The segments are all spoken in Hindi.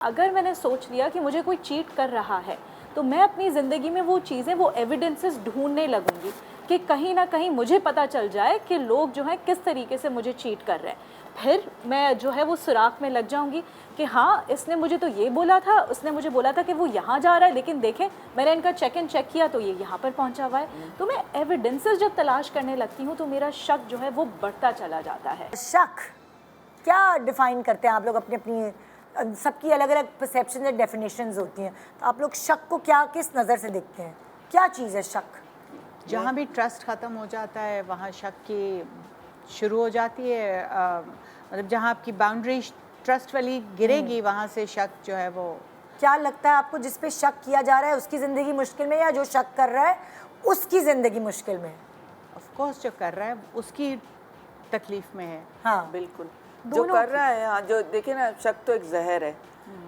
अगर मैंने सोच लिया कि मुझे कोई चीट कर रहा है तो मैं अपनी ज़िंदगी में वो चीज़ें, वो एविडेंसेस ढूंढने लगूंगी कि कहीं ना कहीं मुझे पता चल जाए कि लोग जो हैं किस तरीके से मुझे चीट कर रहे हैं। फिर मैं जो है वो सुराख में लग जाऊंगी कि हाँ, इसने मुझे तो ये बोला था, उसने मुझे बोला था कि वो यहाँ जा रहा है, लेकिन देखें मैंने इनका चेक इन चेक किया तो ये यहाँ पर पहुँचा हुआ है। तो मैं एविडेंसेस जब तलाश करने लगती हूँ तो मेरा शक जो है वो बढ़ता चला जाता है। शक क्या डिफाइन करते हैं आप लोग? अपनी अपनी सबकी अलग अलग परसेप्शन और डेफिनेशंस होती हैं, तो आप लोग शक को क्या, किस नज़र से देखते हैं? क्या चीज़ है शक? जहाँ भी ट्रस्ट ख़त्म हो जाता है वहाँ शक की शुरू हो जाती है। मतलब जहाँ आपकी बाउंड्री ट्रस्ट वाली गिरेगी वहाँ से शक जो है वो। क्या लगता है आपको, जिस पे शक किया जा रहा है उसकी ज़िंदगी मुश्किल में, या जो शक कर रहा है उसकी ज़िंदगी मुश्किल में? ऑफ कोर्स जो कर रहा है उसकी तकलीफ़ में है। हाँ बिल्कुल, जो कर रहा है। हाँ, जो देखे ना, शक तो एक जहर है।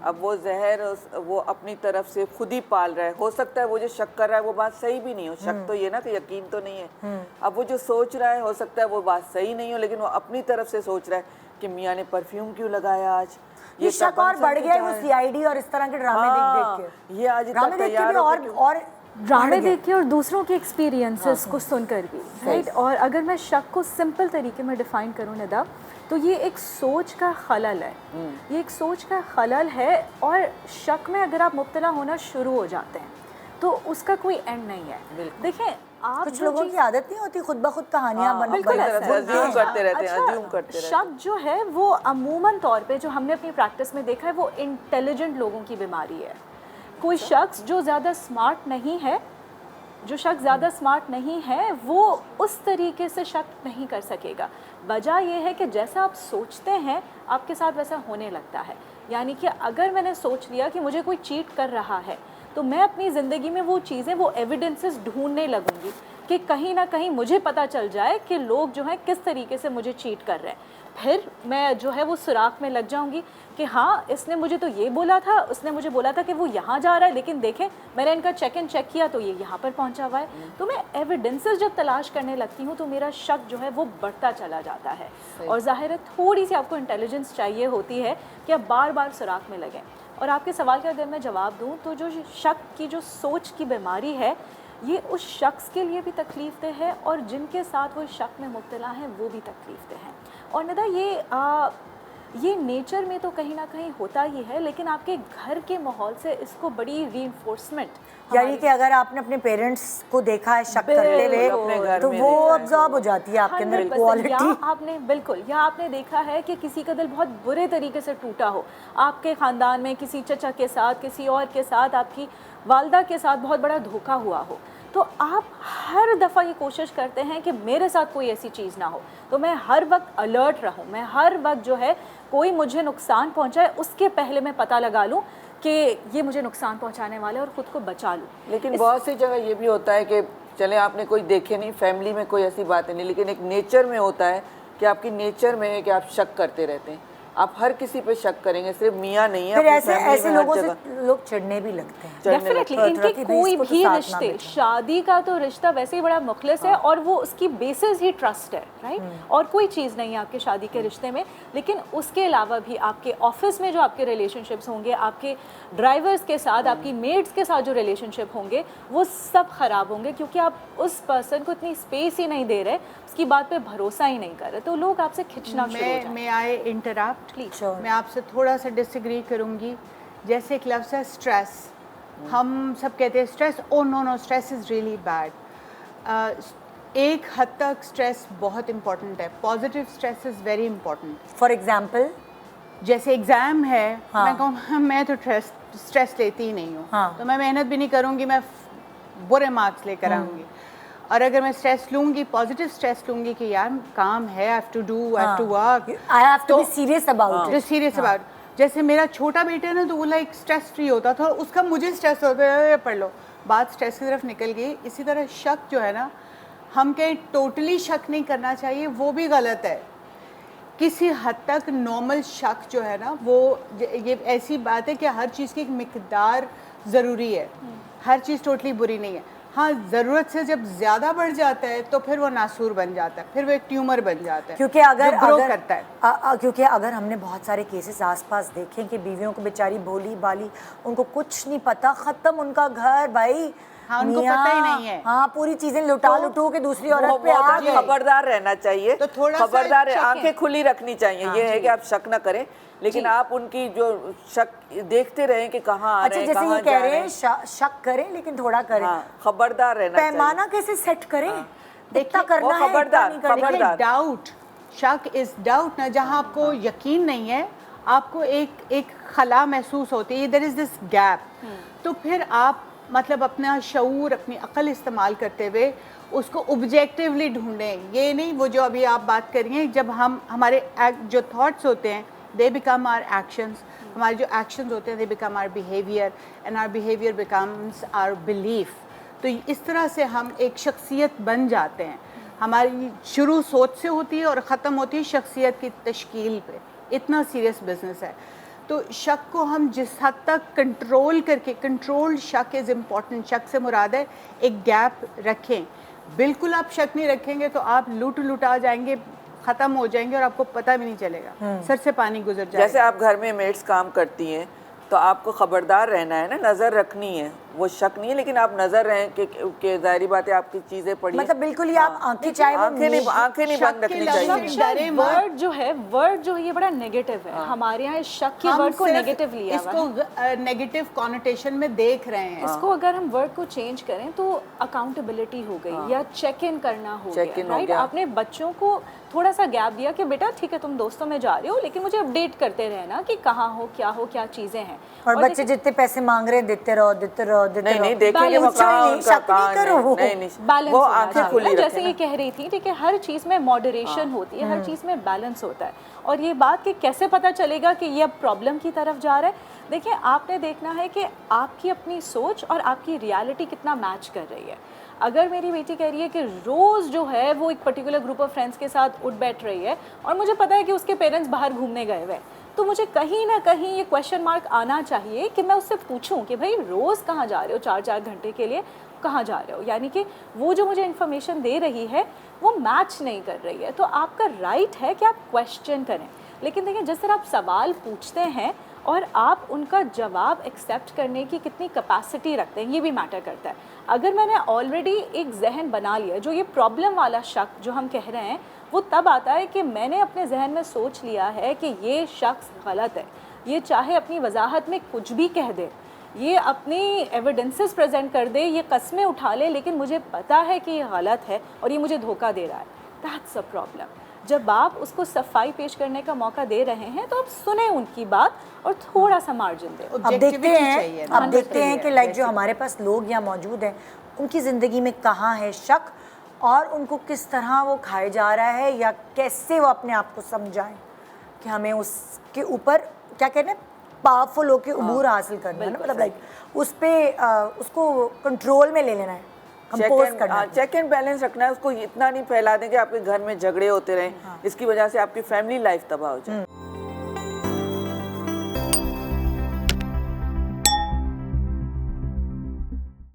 अब वो जहर वो अपनी तरफ से खुद ही पाल रहा है। हो सकता है वो जो शक कर रहा है वो बात सही भी नहीं हो। शक तो ये ना कि यकीन तो नहीं है। अब वो जो सोच रहा है हो सकता है वो बात सही नहीं हो, लेकिन वो अपनी तरफ से सोच रहा है कि मियाँ ने परफ्यूम क्यों लगाया आज। ये शक और बढ़ गया है वो सीआईडी और इस तरह के ड्रामे देख के। ये आज ड्रामे देख के भी और ड्रामे देख के और दूसरों के एक्सपीरियंसेस को सुनकर भी, राइट। और अगर मैं शक को सिंपल तरीके में डिफ़ाइन करूँ निदा, तो ये एक सोच का खलल है। ये एक सोच का खलल है, और शक में अगर आप मुब्तला होना शुरू हो जाते हैं तो उसका कोई एंड नहीं है। देखें, आप कुछ लोगों की आदत नहीं होती खुद ब खुद कहानियां बिल्कुल अज्यूम करते रहते हैं, अज्यूम करते रहते हैं। शक जो है वो अमूमन तौर पे जो हमने अपनी प्रैक्टिस में देखा है वो इंटेलिजेंट लोगों की बीमारी है। कोई शख्स जो ज़्यादा स्मार्ट नहीं है, जो शख्स ज़्यादा स्मार्ट नहीं है, वो उस तरीके से शक नहीं कर सकेगा। वजह यह है कि जैसा आप सोचते हैं आपके साथ वैसा होने लगता है। यानी कि अगर मैंने सोच लिया कि मुझे कोई चीट कर रहा है तो मैं अपनी ज़िंदगी में वो चीज़ें, वो एविडेंसेस ढूंढने लगूंगी कि कहीं ना कहीं मुझे पता चल जाए कि लोग जो हैं किस तरीके से मुझे चीट कर रहे हैं। फिर मैं जो है वो सुराख में लग जाऊंगी कि हाँ, इसने मुझे तो ये बोला था, उसने मुझे बोला था कि वो यहाँ जा रहा है, लेकिन देखें मैंने इनका चेक इन चेक किया तो ये यहाँ पर पहुँचा हुआ है। तो मैं एविडेंसेस जब तलाश करने लगती हूँ तो मेरा शक जो है वो बढ़ता चला जाता है। और ज़ाहिर है थोड़ी सी आपको इंटेलिजेंस चाहिए होती है कि आप बार बार सुराख में लगें। और आपके सवाल का अगर मैं जवाब दूँ तो जो शक की जो सोच की बीमारी है, ये उस शख्स के लिए भी तकलीफ़ दह है और जिनके साथ वो शक में मुब्तला हैं वो भी तकलीफ़ दह हैं। और निदा ये नेचर में तो कहीं ना कहीं होता ही है, लेकिन आपके घर के माहौल से इसको बड़ी रीइंफोर्समेंट, यानी कि अगर आपने अपने पेरेंट्स को देखा है शक करते हुए तो वो अब्जॉर्ब हो जाती है आपके अंदर क्वालिटी। या आपने देखा है कि किसी का दिल बहुत बुरे तरीके से टूटा हो, आपके ख़ानदान में किसी चचा के साथ, किसी और के साथ, आपकी वालदा के साथ बहुत बड़ा धोखा हुआ हो, तो आप हर दफ़ा ये कोशिश करते हैं कि मेरे साथ कोई ऐसी चीज़ ना हो। तो मैं हर वक्त अलर्ट रहूं, मैं हर वक्त जो है कोई मुझे नुकसान पहुंचाए उसके पहले मैं पता लगा लूं कि ये मुझे नुकसान पहुंचाने वाला है और ख़ुद को बचा लूं। लेकिन बहुत सी जगह ये भी होता है कि चले आपने कोई देखे नहीं, फैमिली में कोई ऐसी बात नहीं, लेकिन एक नेचर में होता है कि आपकी नेचर में है कि आप शक करते रहते हैं। आप हर किसी पे शक करेंगे, सिर्फ मियाँ नहीं है। फिर ऐसे लोगों से लोग चिढ़ने भी लगते हैं। डेफिनेटली, इनके कोई भी रिश्ते, शादी का तो रिश्ता वैसे ही बड़ा मुखलिस है और वो उसकी बेसिस ही ट्रस्ट है, राइट। और कोई चीज़ नहीं है आपके शादी के रिश्ते में, लेकिन उसके अलावा भी आपके ऑफिस में जो आपके रिलेशनशिप्स होंगे, आपके ड्राइवर्स के साथ, आपकी मेड्स के साथ जो रिलेशनशिप होंगे, वो सब ख़राब होंगे, क्योंकि आप उस पर्सन को इतनी स्पेस ही नहीं दे रहे, उसकी बात पे भरोसा ही नहीं कर रहे, तो लोग आपसे खिंचना शुरू हो जाएंगे। मैं आई इंटरप्ट प्लीज, मैं आपसे थोड़ा सा डिसएग्री करूंगी। जैसे एक लफ्ज़ है स्ट्रेस, हम सब कहते हैं stress, oh no stress is really bad. एक हद तक स्ट्रेस बहुत इंपॉर्टेंट है, positive stress is very important. For example, जैसे एग्ज़ाम है, हाँ। मैं कहूँ मैं तो स्ट्रेस लेती ही नहीं हूँ, हाँ। तो मैं मेहनत भी नहीं करूँगी, मैं बुरे मार्क्स लेकर आऊँगी। और अगर मैं स्ट्रेस लूँगी, पॉजिटिव स्ट्रेस लूँगी कि यार काम है, I have to do, I have to work, I have to be serious about it. Serious about. जैसे मेरा छोटा बेटा है ना, तो वो लाइक स्ट्रेस फ्री होता था, उसका मुझे स्ट्रेस होता है, पढ़ लो, बात स्ट्रेस की तरफ निकल गई। इसी तरह शक जो है ना, हम कहीं टोटली शक नहीं करना चाहिए, वो भी गलत है। किसी हद तक नॉर्मल शक जो है ना, वो ये ऐसी बात है कि हर चीज़ की एक मिकदार ज़रूरी है, हर चीज़ टोटली बुरी नहीं है। हाँ, ज़रूरत से जब ज़्यादा बढ़ जाता है तो फिर वो नासूर बन जाता है, फिर वो एक ट्यूमर बन जाता है, क्योंकि अगर जो ग्रो अगर करता है। क्योंकि अगर हमने बहुत सारे केसेस आसपास देखे कि बीवियों को बेचारी भोली भाली, उनको कुछ नहीं पता, ख़त्म उनका घर भाई। हाँ, उनको पता ही नहीं है। हाँ, पूरी चीजें लुटा लुटू के दूसरी औरत पे आ बहुत गए। खबरदार रहना चाहिए, तो थोड़ा सा खबरदार, शक है। आंखें खुली रखनी चाहिए। ये है कि आप शक ना करें, लेकिन आप उनकी जो शक देखते रहें कि कहाँ आ अच्छा, रहे हैं, जैसे कहाँ ये जा कह रहे रहे हैं हैं। शक करें लेकिन थोड़ा करें। हाँ, खबरदार रहना चाहिए। पैमाना कैसे सेट करें? इतना करना वो है, इतना खबरदार, नहीं करना है। खबरदार। डाउट, शक इज डाउट ना, जहाँ आपको यकीन नहीं है, आपको एक खला महसूस होती है, देयर इज दिस गैप, तो फिर आप मतलब अपना शऊर, अपनी अक्ल इस्तेमाल करते हुए उसको ऑब्जेक्टिवली ढूंढें। ये नहीं वो जो अभी आप बात कर रही हैं, जब हम हमारे जो थॉट्स होते हैं दे बिकम आवर एक्शंस, हमारे जो एक्शंस होते हैं they become our behaviour, and our behaviour becomes our belief. तो इस तरह से हम एक शख्सियत बन जाते हैं। हमारी शुरू सोच से होती है और ख़त्म होती है शख्सियत की तश्कील पे। इतना सीरियस बिजनेस है। तो शक को हम जिस हद तक कंट्रोल करके, कंट्रोल्ड शक इज़ इम्पॉर्टेंट। शक से मुराद है एक गैप रखें। बिल्कुल आप शक नहीं रखेंगे तो आप लुटा जाएंगे, ख़त्म हो जाएंगे और आपको पता भी नहीं चलेगा, सर से पानी गुजर जाएगा। जैसे आप घर में मेड्स काम करती हैं तो आपको खबरदार रहना है ना, नज़र रखनी है। वो शक नहीं है, लेकिन आप नज़र रहें कि जाहिर बात है आपकी चीज़ें पड़ी, मतलब बिल्कुल ही आप आंखें चाहे वो आंखें नहीं बंद रखनी चाहिए। डरे मत। वर्ड जो है ये बड़ा नेगेटिव है। हमारे यहाँ इस शक के हम वर्ड को सिर्फ नेगेटिव लिया हुआ है। इसको नेगेटिव कॉनोटेशन में देख रहे हैं। इसको अगर हम वर्ड को चेंज करें तो अकाउंटेबिलिटी हो गई या चेक इन करना हो Check गया, in हो राइट। गया। आपने बच्चों को थोड़ा सा गैप दिया कि बेटा ठीक है तुम दोस्तों में जा रहे हो, लेकिन मुझे अपडेट करते रहना कि कहाँ हो, क्या चीज़ें हैं। और बच्चे जितने पैसे मांग रहे हैं देते रहो नहीं देखेंगे वो Balance कहाँ नहीं, उनका शक नहीं कहाँ करो। नहीं बैलेंस वो होना आंखें चाहिए खुली ना। रखें जैसे ना। ये कह रही थी कि हर चीज़ में मॉडरेशन होती है, हर चीज़ में बैलेंस होता है। और ये बात कि कैसे पता चलेगा कि ये अब प्रॉब्लम की तरफ जा रहा है, देखिए आपने देखना है कि आपकी अपनी सोच और आपकी रियलिटी कितना मैच कर रही है। अगर मेरी बेटी कह रही है कि रोज़ जो है वो एक पर्टिकुलर ग्रुप ऑफ फ्रेंड्स के साथ उठ बैठ रही है और मुझे पता है कि उसके पेरेंट्स बाहर घूमने गए हुए हैं, तो मुझे कहीं ना कहीं ये क्वेश्चन मार्क आना चाहिए कि मैं उससे पूछूं कि भाई रोज़ कहाँ जा रहे हो, 4-4 घंटे के लिए कहाँ जा रहे हो। यानी कि वो जो मुझे इन्फॉर्मेशन दे रही है वो मैच नहीं कर रही है। तो आपका राइट है कि आप क्वेश्चन करें, लेकिन देखिए जिस तरह आप सवाल पूछते हैं और आप उनका जवाब एक्सेप्ट करने की कितनी कैपेसिटी रखते हैं, ये भी मैटर करता है। अगर मैंने ऑलरेडी एक जहन बना लिया, जो ये प्रॉब्लम वाला शक जो हम कह रहे हैं वो तब आता है कि मैंने अपने जहन में सोच लिया है कि ये शख्स गलत है, ये चाहे अपनी वजाहत में कुछ भी कह दे, ये अपनी एविडेंसेस प्रेजेंट कर दे, ये कस्में उठा ले, लेकिन मुझे पता है कि ये गलत है और ये मुझे धोखा दे रहा है। That's a problem. जब आप उसको सफाई पेश करने का मौका दे रहे हैं तो आप सुने उनकी बात और थोड़ा सा मार्जिन दें। अब देखते हैं कि लाइक जो हमारे पास लोग यहाँ मौजूद हैं उनकी ज़िंदगी में कहाँ है शक और उनको किस तरह वो खाए जा रहा है या कैसे वो अपने आप को समझाएं कि हमें उसके ऊपर क्या कहते हैं पावरफुल होकर उबूर हासिल करना है ना, मतलब लाइक उस पर उसको कंट्रोल में ले लेना है, कंपोज करना है। चेक एंड बैलेंस रखना है। उसको इतना नहीं फैला दें कि आपके घर में झगड़े होते रहें, इसकी वजह से आपकी फैमिली लाइफ तबाह हो जाए।